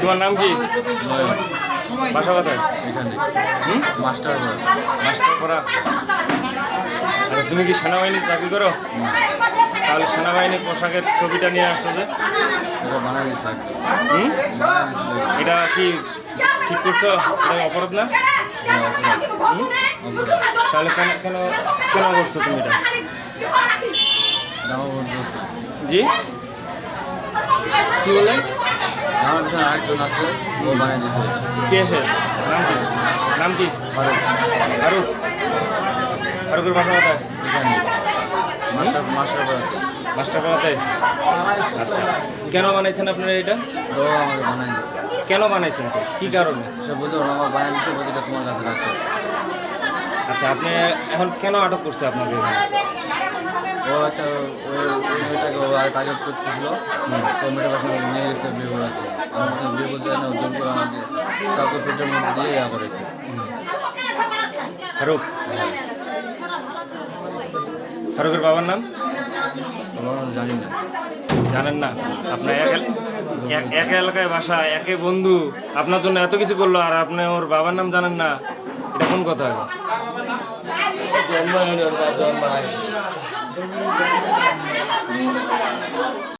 তোমার নাম কি? নয়ন। বাসা কোথায়? এখানে হুম? মাস্টারপাড়া। মাস্টারপাড়া। আচ্ছা, তুমি কি সেনাবাহিনীর চাকরি করো? তাহলে সেনাবাহিনীর পোশাকের ছবিটা নিয়ে আসছো যে? এটা বানাই দিচ্ছে একটা। হুম? বানাই দিচ্ছে। এটা কি ঠিক করছো? এটা অপরাধ না? তাহলে কেন কেন কেন করছো তুমি এটা? জামা পড়তে বসে। জি কি বললেন? আমার পিছনে আরেকজন আছে, ও বানাই দিচ্ছে। কে এসে? নাম কি? নাম কি? ফারুক। ফারুক। ফারুকের বাসা কোথায়? এখানে মাস্টারপাড়াতে। মাস্টারপাড়াতে। আচ্ছা, কেন বানাইছেন আপনারা এটা? ও আমাকে বানাই দিচ্ছে। কেন বানাইছেন তো? কি কারণে? সে বলতে পারো আমার বানাই দিচ্ছে, বলতে এটা তোমার কাছে রাখতে। আচ্ছা, আপনি এখন কেন আটক করছে আপনাকে এখানে? ও একটা ওই মেয়েটাকে ও তাকে করতেছিল, তো মেয়েটার সঙ্গে নিয়ে গেছে বিয়ে করাচ্ছে। আমার সঙ্গে বিয়ে করতে জানে, ওজন করে আমাকে চাকর পেটের মধ্যে দিয়ে ইয়া করেছে। ফারুক। ফারুকের বাবার নাম আমার জানি না। জানেন না? আপনার এক এলাকায় বাসা, একে বন্ধু, আপনার জন্য এত কিছু করলো আর আপনি ওর বাবার নাম জানেন না? এটা কোন কথা? জন্ম হয়নি, ওর বাপ জন্ম হয়নি।